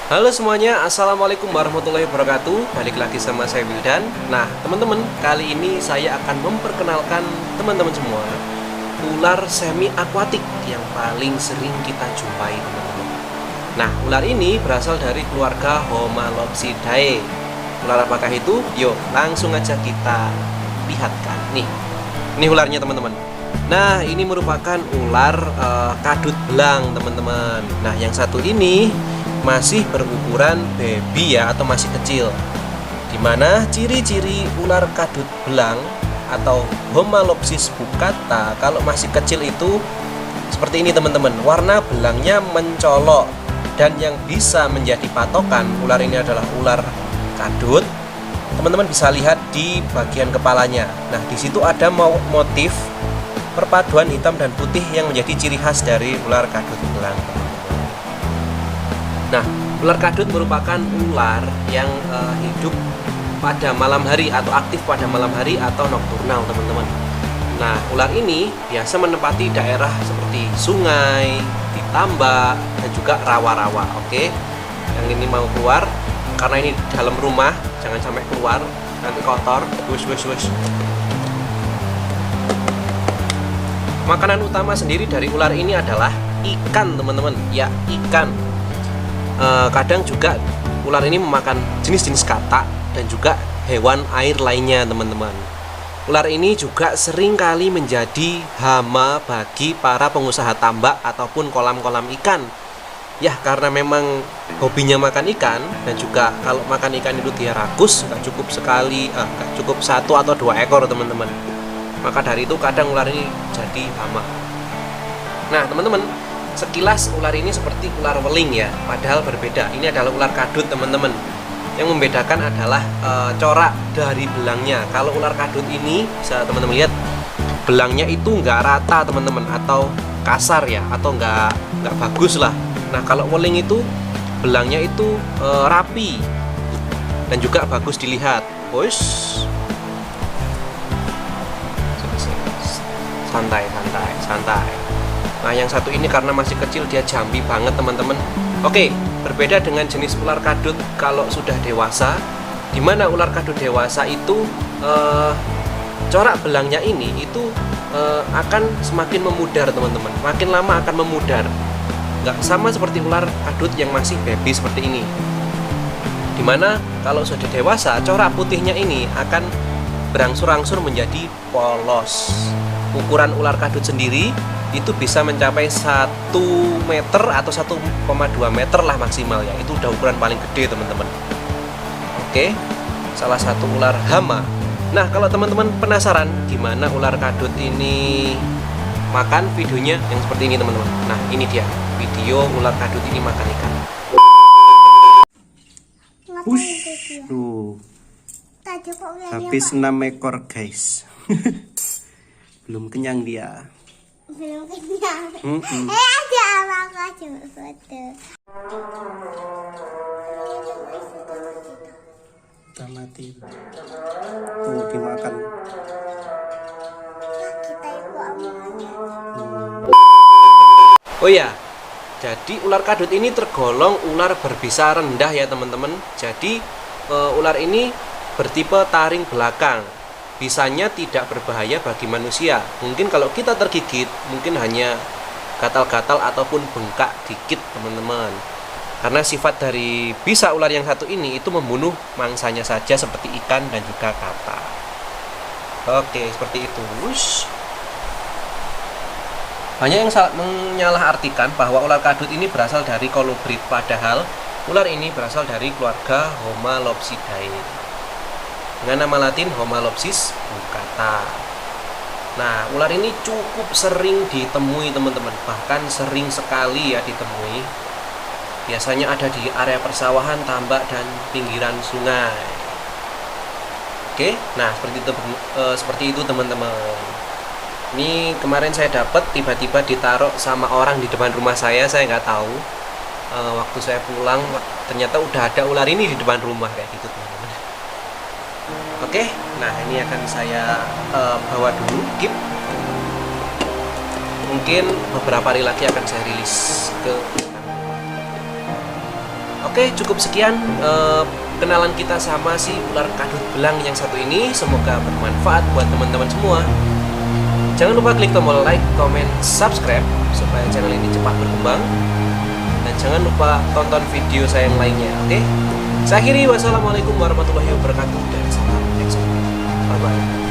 Halo semuanya, Assalamualaikum warahmatullahi wabarakatuh. Balik lagi sama saya Wildan. Nah teman-teman, kali ini saya akan memperkenalkan teman-teman semua ular semi akuatik yang paling sering kita jumpai, teman-teman. Nah, ular ini berasal dari keluarga Homalopsidae. Ular apakah itu? Yuk langsung aja kita lihatkan. Ini ularnya, teman-teman. Nah, ini merupakan ular kadut belang, teman-teman. Nah, yang satu ini masih berukuran baby ya, atau masih kecil. Dimana ciri-ciri ular kadut belang atau Homalopsis bucata kalau masih kecil itu seperti ini, teman-teman. Warna belangnya mencolok, dan yang bisa menjadi patokan ular ini adalah ular kadut. Teman-teman bisa lihat di bagian kepalanya. Nah, di situ ada motif perpaduan hitam dan putih yang menjadi ciri khas dari ular kadut belang. Nah, ular kadut merupakan ular yang hidup pada malam hari atau aktif pada malam hari atau nokturnal, teman-teman. Nah, ular ini biasa menempati daerah seperti sungai, di tambak, dan juga rawa-rawa. Oke, yang ini mau keluar karena ini dalam rumah, jangan sampai keluar, nanti kotor. Wush. Makanan utama sendiri dari ular ini adalah ikan, teman-teman. Ya, ikan. Kadang juga ular ini memakan jenis-jenis katak dan juga hewan air lainnya, teman-teman. Ular ini juga sering kali menjadi hama bagi para pengusaha tambak ataupun kolam-kolam ikan. Ya, karena memang hobinya makan ikan, dan juga kalau makan ikan itu dia rakus, nggak cukup sekali, nggak cukup 1 atau 2 ekor, teman-teman. Maka dari itu kadang ular ini jadi hama. Nah, teman-teman, sekilas ular ini seperti ular weling ya, padahal berbeda. Ini adalah ular kadut, teman-teman. Yang membedakan adalah corak dari belangnya. Kalau ular kadut ini bisa teman-teman lihat, belangnya itu nggak rata, teman-teman, atau kasar ya, atau nggak bagus lah. Nah, kalau weling itu belangnya itu rapi dan juga bagus dilihat. Push. Santai. Nah, yang satu ini karena masih kecil dia jambi banget, teman-teman. Oke, berbeda dengan jenis ular kadut kalau sudah dewasa, dimana ular kadut dewasa itu corak belangnya ini itu akan semakin memudar, teman-teman. Makin lama akan memudar. Nggak sama seperti ular kadut yang masih baby seperti ini. Dimana kalau sudah dewasa, corak putihnya ini akan berangsur-angsur menjadi polos. Ukuran ular kadut sendiri itu bisa mencapai 1 meter atau 1,2 meter lah maksimal ya. Itu udah ukuran paling gede, teman-teman. Oke, salah satu ular hama. Nah, kalau teman-teman penasaran gimana ular kadut ini makan, videonya yang seperti ini, teman-teman. Nah, ini dia video ular kadut ini makan ikan. Push, tuh. Habis 6 ekor, guys. Belum kenyang dia. Belum kenyang. Ada apa coba foto. Tamatin. Tuh dimakan. Kita ikut omongannya. Oh ya, jadi ular kadut ini tergolong ular berbisa rendah ya, teman-teman. Jadi ular ini bertipe taring belakang. Bisanya tidak berbahaya bagi manusia. Mungkin kalau kita tergigit, mungkin hanya gatal-gatal ataupun bengkak dikit, teman-teman. Karena sifat dari bisa ular yang satu ini itu membunuh mangsanya saja, seperti ikan dan juga katak. Oke, seperti itu. Wush. Banyak yang menyalahartikan bahwa ular kadut ini berasal dari kolibrit, padahal ular ini berasal dari keluarga Homalopsidae dengan nama latin Homalopsis bucata. Nah, ular ini cukup sering ditemui, teman-teman, bahkan sering sekali ya ditemui. Biasanya ada di area persawahan, tambak, dan pinggiran sungai. Oke, nah seperti itu, teman-teman. Ini kemarin saya dapat, tiba-tiba ditaruh sama orang di depan rumah saya nggak tahu. Waktu saya pulang ternyata udah ada ular ini di depan rumah kayak gitu, teman-teman. Oke, nah ini akan saya bawa dulu, keep. Mungkin beberapa hari lagi akan saya rilis ke Oke, cukup sekian kenalan kita sama si ular kadut belang yang satu ini. Semoga bermanfaat buat teman-teman semua. Jangan lupa klik tombol like, comment, subscribe supaya channel ini cepat berkembang. Dan jangan lupa tonton video saya yang lainnya, oke? Saya akhiri, wassalamualaikum warahmatullahi wabarakatuh dan salam eksotik. Bye bye.